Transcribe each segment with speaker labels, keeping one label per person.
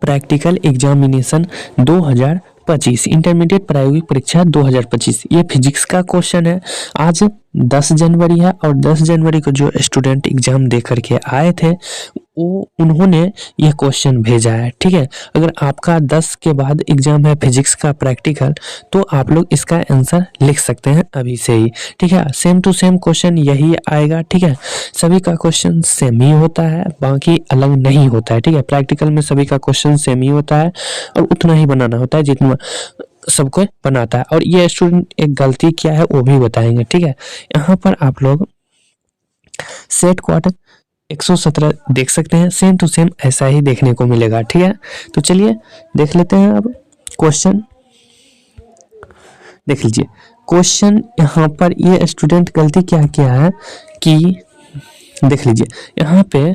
Speaker 1: Practical examination 2025, intermediate प्रायोगिक परीक्षा 2025। ये फिजिक्स का क्वेश्चन है। आज 10 जनवरी है और 10 जनवरी को जो स्टूडेंट एग्जाम दे करके आए थे उन्होंने ये क्वेश्चन भेजा है। ठीक है, अगर आपका 10 के बाद एग्जाम है फिजिक्स का प्रैक्टिकल, तो आप लोग इसका आंसर लिख सकते हैं अभी से ही। ठीक है, सेम टू सेम क्वेश्चन यही आएगा। ठीक है, सभी का क्वेश्चन सेम ही होता है, बाकी अलग नहीं होता है। ठीक है, प्रैक्टिकल में सभी का क्वेश्चन सेम ही होता है और उतना ही बनाना होता है जितना सबको बनाता है। और ये स्टूडेंट एक गलती क्या है वो भी बताएंगे। ठीक है, यहाँ पर आप लोग सेट क्वार्टर 117 देख सकते हैं, सेम टू सेम ऐसा ही देखने को मिलेगा। ठीक है, तो चलिए देख लेते हैं। अब क्वेश्चन देख लीजिए। क्वेश्चन यहाँ पर ये स्टूडेंट गलती क्या किया है कि देख लीजिए, यहाँ पे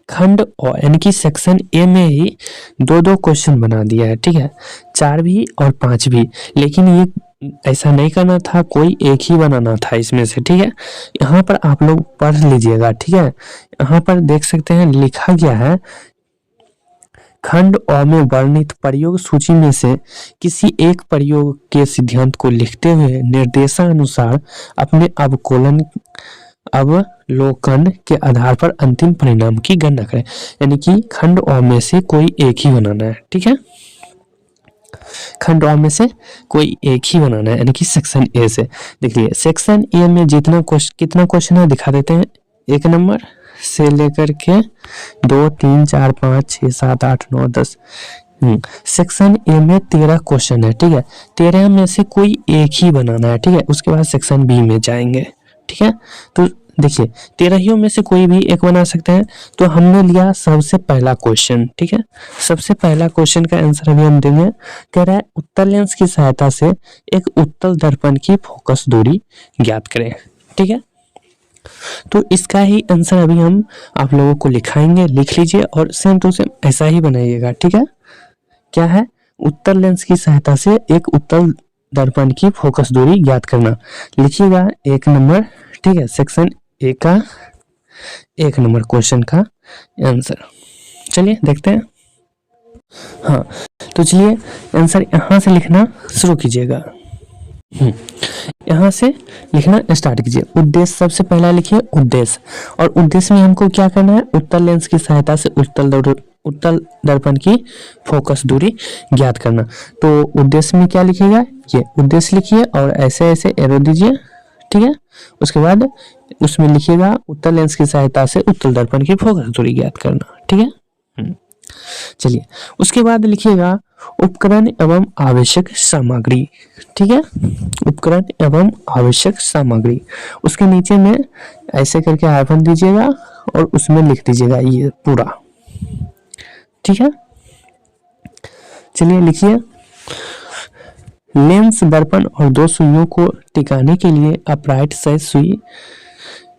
Speaker 1: खंड और यानी कि सेक्शन ए में ही दो क्वेश्चन बना दिया है। ठीक है, 4 भी और 5 भी, लेकिन ये ऐसा नहीं करना था, कोई एक ही बनाना था इसमें से। ठीक है, यहाँ पर आप लोग पढ़ लीजिएगा। ठीक है, यहाँ पर देख सकते हैं लिखा गया है, खंड अ में वर्णित प्रयोग सूची में से किसी एक प्रयोग के सिद्धांत को लिखते हुए निर्देशानुसार अपने अवलोकन के आधार पर अंतिम परिणाम की गणना करें। यानी कि खंड अ में से कोई एक ही बनाना है। ठीक है, खंड अ में से कोई एक ही बनाना है, यानी कि सेक्शन ए से। देखिए सेक्शन ए में कितना क्वेश्चन है दिखा देते हैं। 1 नंबर से लेकर के 2 3 4 5 6 7 8 9 10। सेक्शन ए में 13 क्वेश्चन है। ठीक है, 13 में से कोई एक ही बनाना है। ठीक है, उसके बाद सेक्शन बी में जाएंगे। ठीक है, तो देखिए 13 में से कोई भी एक बना सकते हैं। तो हमने लिया सबसे पहला क्वेश्चन। ठीक है, सबसे पहला क्वेश्चन का आंसर अभी हम देंगे। कह रहा है उत्तल लेंस की सहायता से एक उत्तल दर्पण की फोकस दूरी ज्ञात करें। ठीक है, तो इसका ही आंसर अभी हम आप लोगों को लिखाएंगे, लिख लीजिए और सेम टू सेम ऐसा ही बनाइएगा। ठीक है, क्या है, उत्तल लेंस की सहायता से एक उत्तल दर्पण की फोकस दूरी ज्ञात करना, लिखिएगा 1 नंबर। ठीक है, सेक्शन ए का 1 नंबर क्वेश्चन का आंसर। चलिए देखते हैं। हाँ, तो चलिए आंसर यहाँ से लिखना शुरू कीजिएगा। यहाँ से लिखना स्टार्ट कीजिए। उद्देश्य सबसे पहला लिखिए उद्देश्य, और उद्देश्य में हमको क्या करना है, उत्तल लेंस की सहायता से उत्तल दर्पण की फोकस दूरी ज्ञात करना। तो उद्देश्य में क्या लिखिएगा, ये उद्देश्य लिखिए और ऐसे ऐसे एरो दीजिए। ठीक है, उसके बाद उसमें लिखिएगा उत्तल लेंस की सहायता से उत्तल दर्पण की फोकस दूरी ज्ञात करना। ठीक है, चलिए उसके बाद लिखिएगा उपकरण एवं आवश्यक सामग्री। ठीक है, उपकरण एवं आवश्यक सामग्री, उसके नीचे में ऐसे करके आयफन दीजिएगा और उसमें लिख दीजिएगा ये पूरा। ठीक है, चलिए लिखिए लेंस दर्पण और 2 सुइयों को टिकाने के लिए अपराइट साइज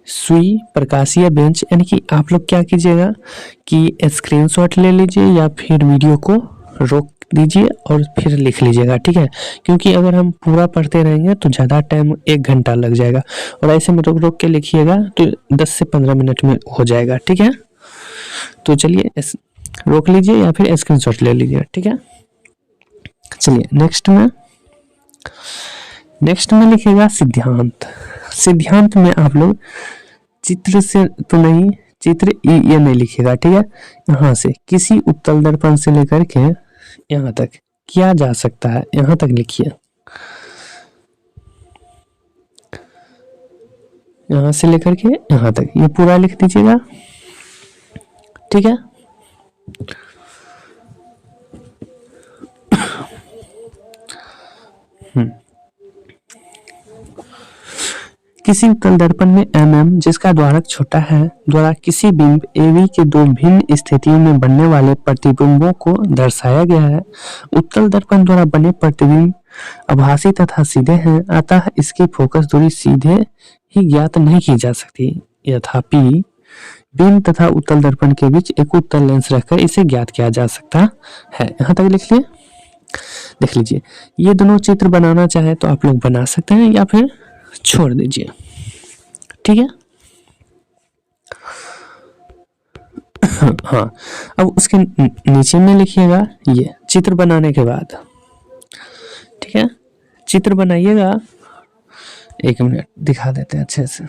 Speaker 1: सुई प्रकाशीय बेंच। यानी कि आप लोग क्या कीजिएगा कि स्क्रीनशॉट ले लीजिए या फिर वीडियो को रोक दीजिए और फिर लिख लीजिएगा। ठीक है, क्योंकि अगर हम पूरा पढ़ते रहेंगे तो ज़्यादा टाइम 1 घंटा लग जाएगा, और ऐसे में रोक रोक के लिखिएगा तो 10 से 15 मिनट में हो जाएगा। ठीक है, तो चलिए रोक लीजिए या फिर स्क्रीनशॉट ले लीजिए। ठीक है, चलिए नेक्स्ट में लिखिएगा सिद्धांत। सिद्धांत में आप लोग चित्र से तो नहीं, चित्र ये नहीं लिखिएगा। ठीक है, यहाँ से किसी उत्तल दर्पण से लेकर के यहाँ तक किया जा सकता है, यहाँ तक लिखिए। यहाँ से लेकर के यहाँ तक ये पूरा लिख दीजिएगा। ठीक है, किसी उत्तल दर्पण में mm जिसका द्वारक छोटा है द्वारा किसी बिंब AB के 2 भिन्न स्थितियों में बनने वाले प्रतिबिंबों को दर्शाया गया है। उत्तल दर्पण द्वारा बने प्रतिबिंब आभासी तथा सीधे हैं, अतः इसकी फोकस दूरी सीधे ही ज्ञात नहीं की जा सकती। यथापि बिंब तथा उत्तल दर्पण के बीच एक उत्तल लेंस रखकर इसे ज्ञात किया जा सकता है। यहाँ तक लिख लिए। देख लीजिए, ये दोनों चित्र बनाना चाहे तो आप लोग बना सकते हैं या फिर छोड़ दीजिए। ठीक है, हाँ, अब उसके नीचे में लिखिएगा ये चित्र बनाने के बाद, ठीक है, चित्र बनाइएगा। एक मिनट दिखा देते हैं अच्छे से।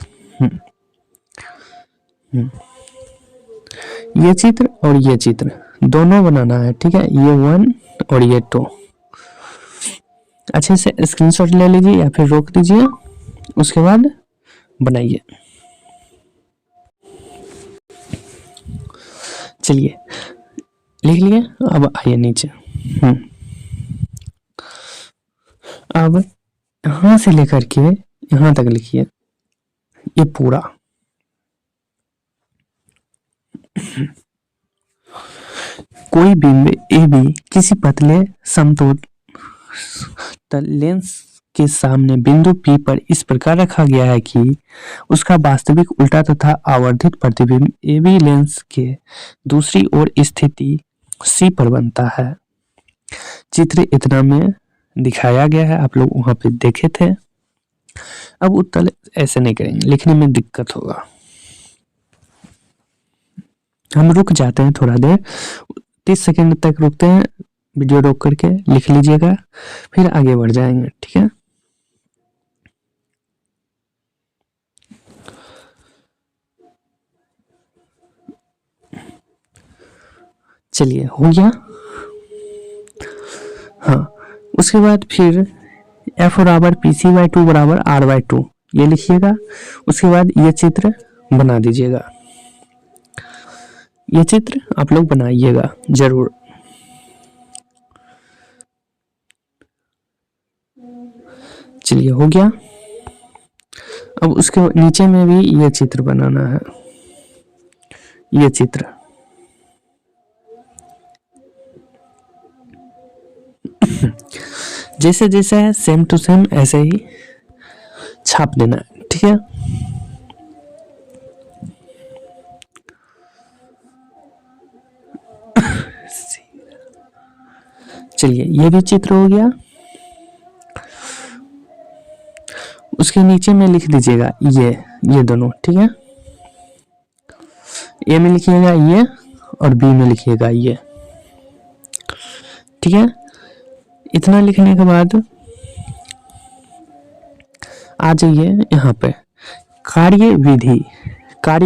Speaker 1: ये चित्र और ये चित्र दोनों बनाना है, ठीक है, ये 1 और ये 2। अच्छे से स्क्रीनशॉट ले लीजिए या फिर रोक दीजिए, उसके बाद बनाइए। चलिए लिख लिए, अब आइए नीचे। अब यहाँ से लेकर के यहाँ तक लिखिए ये पूरा। कोई बिंदु ए बी किसी पतले समतल लेंस के सामने बिंदु P पर इस प्रकार रखा गया है कि उसका वास्तविक उल्टा तथा आवर्धित प्रतिबिंब AB लेंस के दूसरी ओर स्थिति C पर बनता है। चित्र इतना में दिखाया गया है, आप लोग वहां पे देखे थे। अब उत्तर ऐसे नहीं करेंगे, लिखने में दिक्कत होगा। हम रुक जाते हैं थोड़ा देर, 30 सेकंड तक रुकते हैं, वीडियो रोक करके लिख लीजिएगा, फिर आगे बढ़ जाएंगे, ठीक है। चलिए हो गया। हाँ, उसके बाद फिर F बराबर PC/2 बराबर R/2 ये लिखिएगा। उसके बाद ये चित्र बना दीजिएगा। ये चित्र आप लोग बनाइएगा जरूर। चलिए हो गया। अब उसके नीचे में भी ये चित्र बनाना है, ये चित्र। जैसे जैसे है सेम टू सेम ऐसे ही छाप देना है, ठीक है। चलिए ये भी चित्र हो गया। उसके नीचे में लिख दीजिएगा ये दोनों, ठीक है। ए में लिखिएगा ये और बी में लिखिएगा ये, ठीक है। इतना लिखने के बाद आ जाइए यहाँ पे कार्य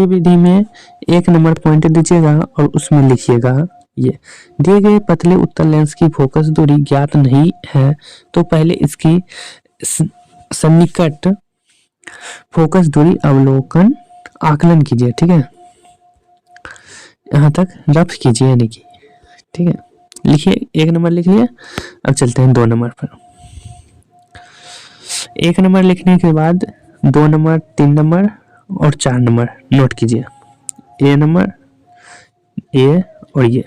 Speaker 1: विधि में 1 नंबर पॉइंट दीजिएगा और उसमें लिखिएगा ये दिए गए पतले उत्तल लेंस की फोकस दूरी ज्ञात नहीं है तो पहले इसकी सन्निकट फोकस दूरी अवलोकन आकलन कीजिए, ठीक है। यहाँ तक रफ कीजिए यानी कि, ठीक है। लिखिए 1 नंबर लिख लिए। अब चलते हैं 2 नंबर पर। 1 नंबर लिखने के बाद 2 नंबर, 3 नंबर और 4 नंबर नोट कीजिए। ए नंबर, ए और ये।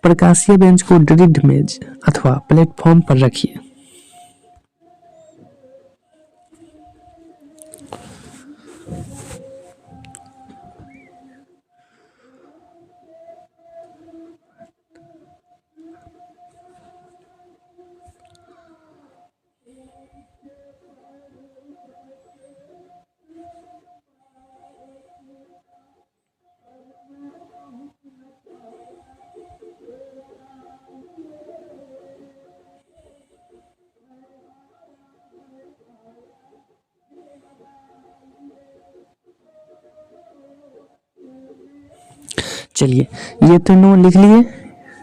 Speaker 1: प्रकाशीय बेंच को ड्रिल्ड मेज अथवा प्लेटफॉर्म पर रखिए। चलिए ये तीनों लिख लिए,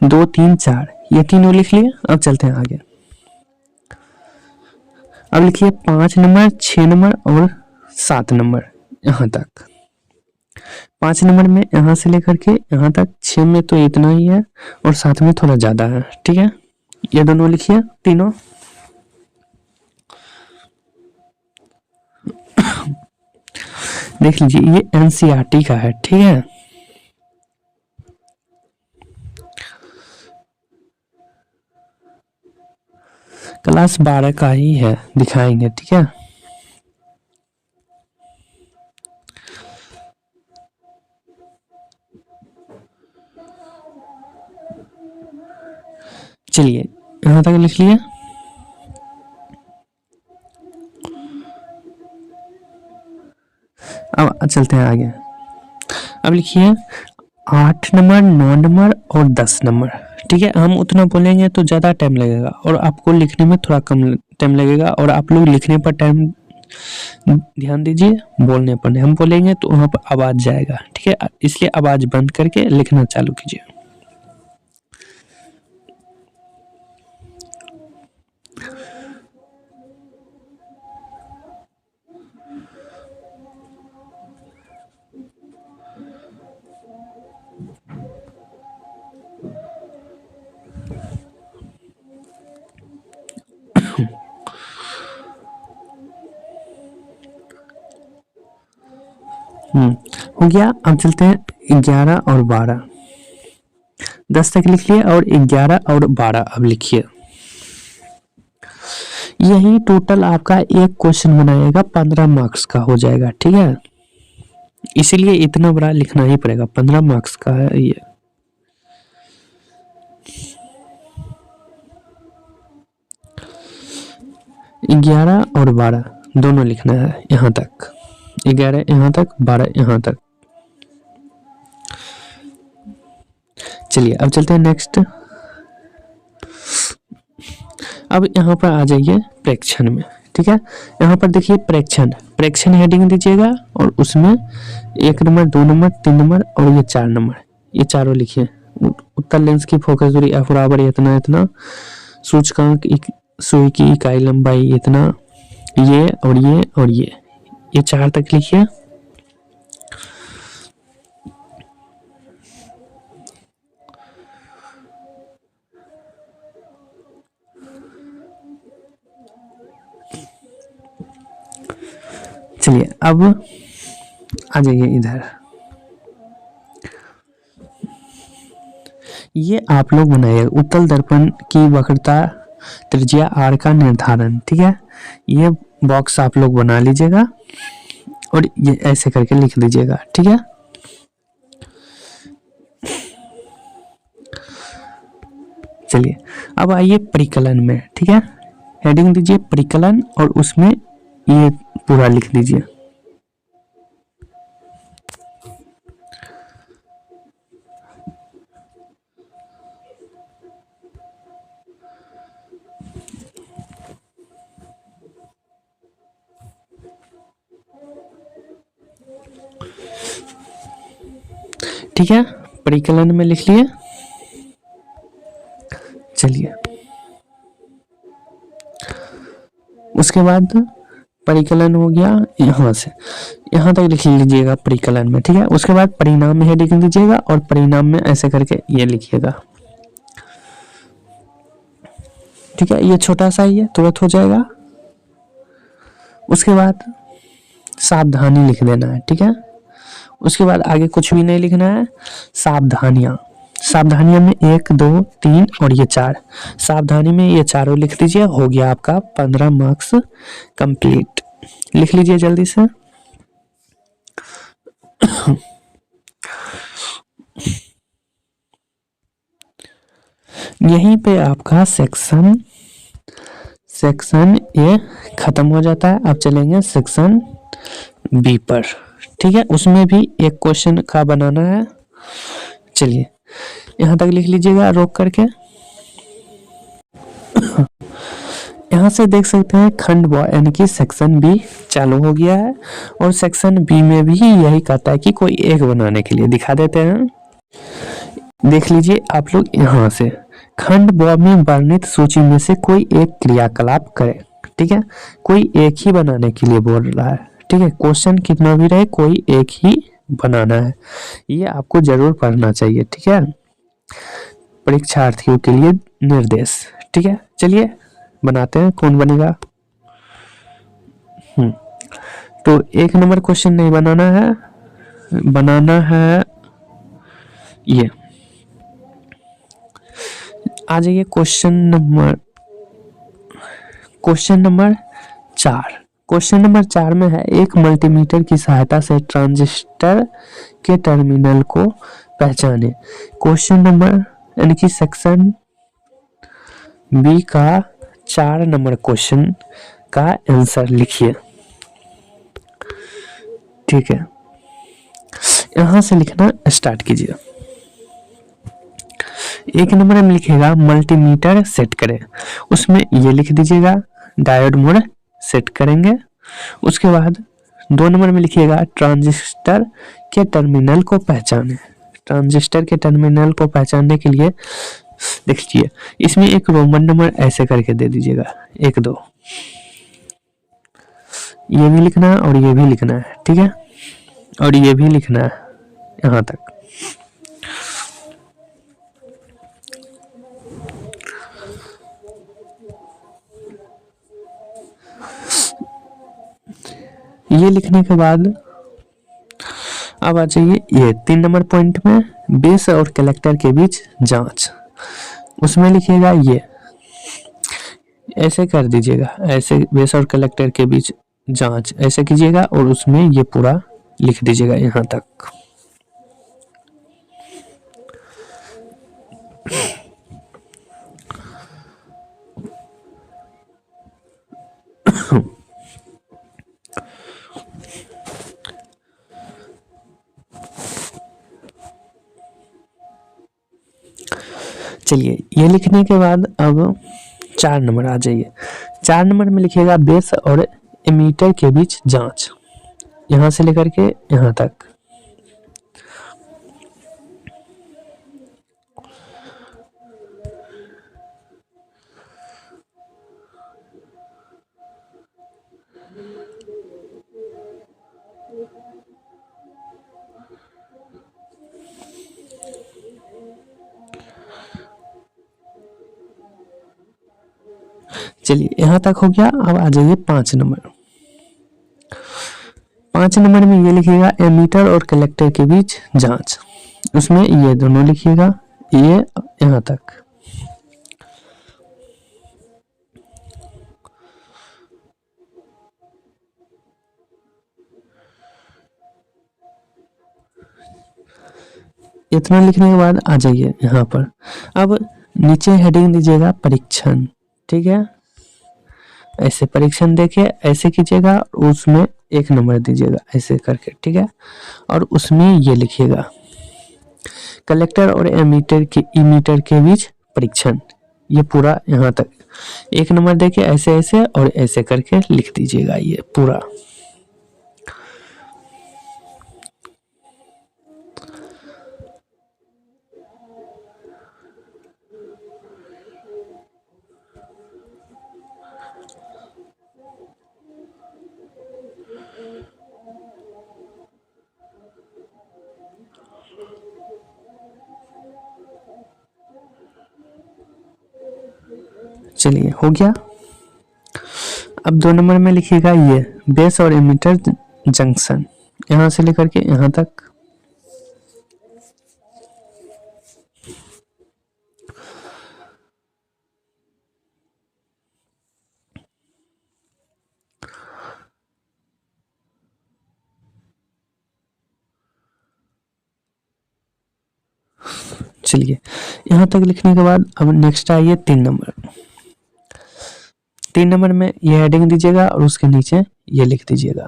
Speaker 1: 2 3 4 ये तीनों लिख लिए। अब चलते हैं आगे। अब लिखिए 5 नंबर, 6 नंबर और 7 नंबर यहाँ तक। 5 नंबर में यहाँ से लेकर के यहाँ तक, 6 में तो इतना ही है और 7 में थोड़ा ज्यादा है, ठीक है। ये दोनों लिखिए तीनों। देख लीजिए ये एनसीईआरटी का है, ठीक है। क्लास 12 का ही है, दिखाएंगे, ठीक है। चलिए यहाँ तक लिख लिए। अब चलते हैं आगे। अब लिखिए 8 नंबर, 9 नंबर और 10 नंबर। ठीक है, हम उतना बोलेंगे तो ज़्यादा टाइम लगेगा और आपको लिखने में थोड़ा कम टाइम लगेगा, और आप लोग लिखने पर टाइम ध्यान दीजिए, बोलने पर नहीं। हम बोलेंगे तो वहाँ पर आवाज़ जाएगा। ठीक है, इसलिए आवाज़ बंद करके लिखना चालू कीजिए। हो गया। अब चलते हैं 11 और 12। 10 तक लिख लिए और 11 और 12 अब लिखिए। यही टोटल आपका एक क्वेश्चन बनाएगा, 15 मार्क्स का हो जाएगा। ठीक है, इसीलिए इतना बड़ा लिखना ही पड़ेगा, 15 मार्क्स का है ये। ग्यारह और 12 दोनों लिखना है यहाँ तक। 11 यहाँ तक, 12 यहाँ तक। चलिए अब चलते हैं नेक्स्ट। अब यहाँ पर आ जाइए प्रेक्षण में। ठीक है, यहाँ पर देखिए प्रेक्षण, प्रेक्षण हेडिंग दीजिएगा और उसमें 1 नंबर, 2 नंबर, 3 नंबर और ये 4 नंबर, ये चारों लिखिए। उत्तल लेंस की फोकस दूरी f बराबर इतना इतना, सूचकांक सुई की इकाई लंबाई इतना, ये और ये और ये 4 तक लिखिए। चलिए अब आ जाइए इधर। ये आप लोग बनाइए उत्तल दर्पण की वक्रता त्रिज्या r का निर्धारण। ठीक है, ये बॉक्स आप लोग बना लीजिएगा और ये ऐसे करके लिख दीजिएगा। ठीक है, चलिए अब आइए परिकलन में। ठीक है, हेडिंग दीजिए परिकलन और उसमें ये पूरा लिख दीजिए। ठीक है, परिकलन में लिख लिए। चलिए उसके बाद परिकलन हो गया, यहाँ से यहाँ तक लिख लीजिएगा परिकलन में। ठीक है, उसके बाद परिणाम में हेडिंग दीजिएगा और परिणाम में ऐसे करके ये लिखिएगा। ठीक है, ये छोटा सा ही है, तुरंत हो जाएगा। उसके बाद सावधानी लिख देना है। ठीक है, उसके बाद आगे कुछ भी नहीं लिखना है। सावधानियां, सावधानियां में 1, 2, 3 और ये 4, सावधानी में ये चारों लिख दीजिए। हो गया आपका 15 मार्क्स कंप्लीट। लिख लीजिए जल्दी से। यहीं पे आपका सेक्शन ए खत्म हो जाता है। अब चलेंगे सेक्शन बी पर। ठीक है, उसमें भी एक क्वेश्चन का बनाना है। चलिए यहाँ तक लिख लीजिएगा रोक करके। यहाँ से देख सकते हैं खंड ब यानी कि सेक्शन बी चालू हो गया है और सेक्शन बी में भी यही कहता है कि कोई एक बनाने के लिए दिखा देते हैं। देख लीजिए आप लोग, यहाँ से खंड ब में वर्णित सूची में से कोई एक क्रियाकलाप करें। ठीक है, कोई एक ही बनाने के लिए बोल रहा है। ठीक है, क्वेश्चन कितना भी रहे कोई एक ही बनाना है, ये आपको जरूर पढ़ना चाहिए। ठीक है, परीक्षार्थियों के लिए निर्देश। ठीक है, चलिए बनाते हैं, कौन बनेगा। तो 1 नंबर क्वेश्चन नहीं बनाना है, बनाना है ये। आ जाइए क्वेश्चन नंबर 4। क्वेश्चन नंबर 4 में है एक मल्टीमीटर की सहायता से ट्रांजिस्टर के टर्मिनल को पहचाने। क्वेश्चन नंबर यानी कि सेक्शन बी का 4 नंबर क्वेश्चन का आंसर लिखिए। ठीक है, यहाँ से लिखना स्टार्ट कीजिए। 1 नंबर में लिखिएगा मल्टीमीटर सेट करें, उसमें ये लिख दीजिएगा डायोड मोड सेट करेंगे। उसके बाद 2 नंबर में लिखिएगा ट्रांजिस्टर के टर्मिनल को पहचाने। ट्रांजिस्टर के टर्मिनल को पहचानने के लिए देखिए इसमें एक रोमन नंबर ऐसे करके दे दीजिएगा 1 2, ये भी लिखना है और ये भी लिखना है, ठीक है, और ये भी लिखना है यहाँ तक। ये लिखने के बाद अब आ जाइए ये 3 नंबर पॉइंट में बेस और कलेक्टर के बीच जांच, उसमें लिखिएगा ये ऐसे कर दीजिएगा, ऐसे बेस और कलेक्टर के बीच जांच ऐसे कीजिएगा और उसमें ये पूरा लिख दीजिएगा यहाँ तक। चलिए ये लिखने के बाद अब 4 नंबर आ जाइए। 4 नंबर में लिखिएगा बेस और एमीटर के बीच जांच, यहाँ से लेकर के यहाँ तक। चलिए यहाँ तक हो गया। अब आ जाइए 5 नंबर। 5 नंबर में ये लिखिएगा एमीटर और कलेक्टर के बीच जांच, उसमें ये दोनों लिखिएगा ये यहाँ तक। इतना लिखने के बाद आ जाइए यहाँ पर। अब नीचे हेडिंग दीजिएगा परीक्षण, ठीक है, ऐसे परीक्षण देके ऐसे कीजिएगा, उसमें 1 नंबर दीजिएगा ऐसे करके, ठीक है, और उसमें ये लिखिएगा कलेक्टर और इमीटर के बीच परीक्षण, ये पूरा यहाँ तक 1 नंबर देके ऐसे ऐसे और ऐसे करके लिख दीजिएगा ये पूरा। चलिए हो गया। अब 2 नंबर में लिखिएगा ये बेस और एमीटर जंक्शन, यहाँ से लेकर के यहाँ तक। चलिए यहाँ तक लिखने के बाद अब नेक्स्ट आइए 3 नंबर। 3 नंबर में ये हेडिंग दीजिएगा और उसके नीचे ये लिख दीजिएगा।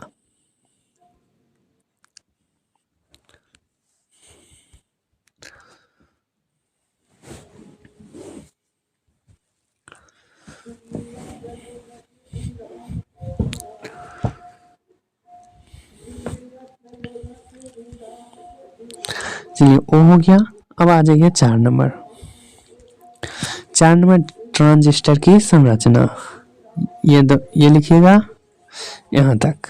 Speaker 1: चलिए वो हो गया। अब आ जाइए 4 नंबर। 4 नंबर ट्रांजिस्टर की संरचना, ये लिखिएगा यहाँ तक।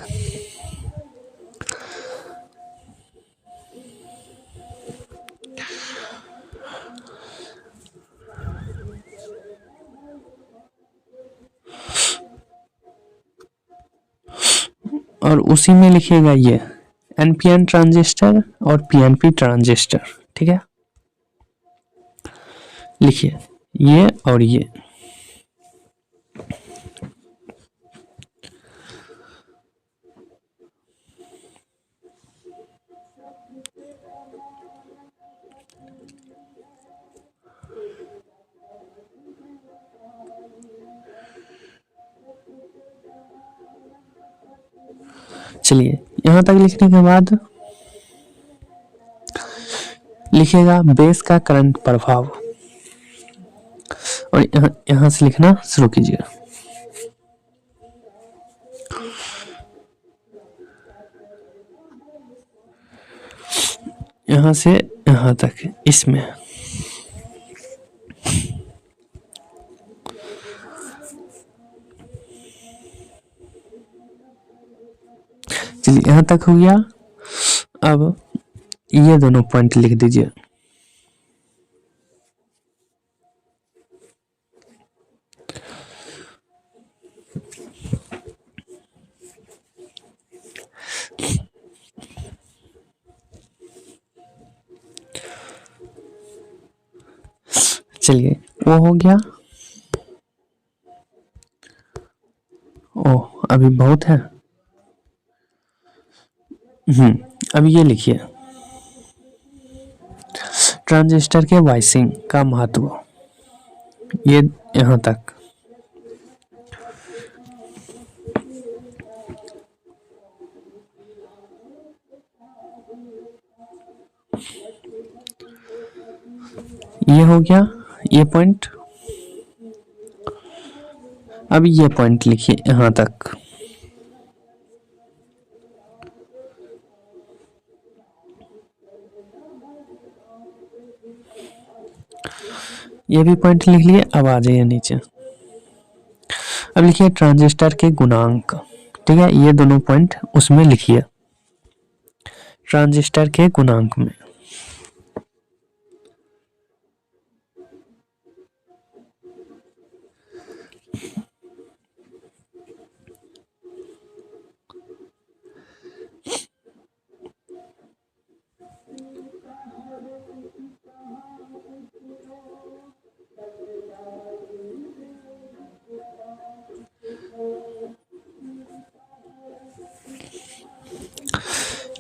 Speaker 1: और उसी में लिखिएगा ये एनपीएन ट्रांजिस्टर और पीएनपी ट्रांजिस्टर, ठीक है, लिखिए ये और ये। चलिए यहाँ तक लिखने के बाद लिखिएगा बेस का करंट प्रभाव, और यहाँ से लिखना शुरू कीजिएगा। यहाँ से यहाँ तक इसमें चलिए यहाँ तक हो गया। अब ये दोनों पॉइंट लिख दीजिए। चलिए वो हो गया। ओह अभी बहुत है। अब ये लिखिए ट्रांजिस्टर के वाइसिंग का महत्व, ये यहाँ तक। ये हो गया ये पॉइंट। अब ये पॉइंट लिखिए यहाँ तक। ये भी पॉइंट लिख लिए। अब आ जाइए नीचे। अब लिखिए ट्रांजिस्टर के गुणांक, ठीक है, ये दोनों पॉइंट उसमें लिखिए ट्रांजिस्टर के गुणांक में।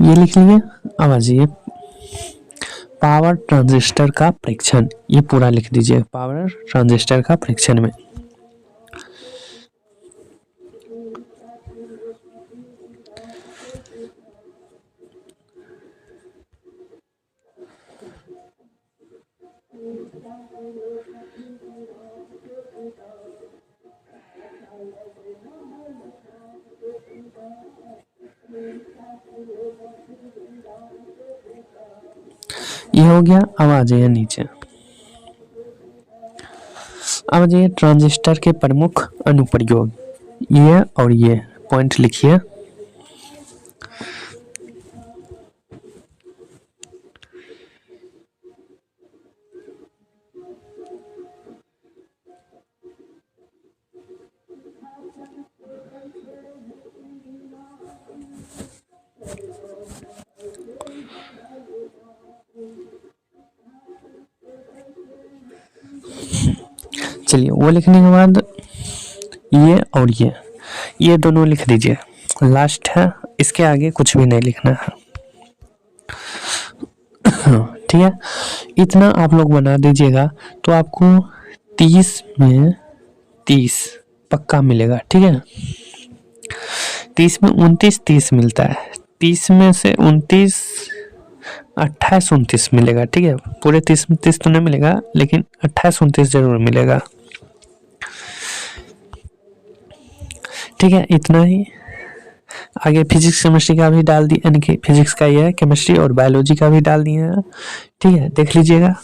Speaker 1: ये लिख लिए। अब आ जाइए पावर ट्रांजिस्टर का परीक्षण, ये पूरा लिख दीजिए पावर ट्रांजिस्टर का परीक्षण में। ये हो गया। अब आ जाइए नीचे। अब आ जाइए ट्रांजिस्टर के प्रमुख अनुप्रयोग, ये और ये पॉइंट लिखिए। चलिए वो लिखने के बाद ये और ये दोनों लिख दीजिए। लास्ट है, इसके आगे कुछ भी नहीं लिखना है। ठीक है, इतना आप लोग बना दीजिएगा तो आपको 30 में 30 पक्का मिलेगा। ठीक है, 30 में 29 30 मिलता है। 30 में से 29 28 29 मिलेगा। ठीक है, पूरे 30 में 30 तो नहीं मिलेगा, लेकिन 28 29 जरूर मिलेगा। ठीक है, इतना ही। आगे फिजिक्स केमिस्ट्री का भी डाल दिया, यानी कि फिजिक्स का ये है, केमिस्ट्री और बायोलॉजी का भी डाल दिया है। ठीक है, देख लीजिएगा।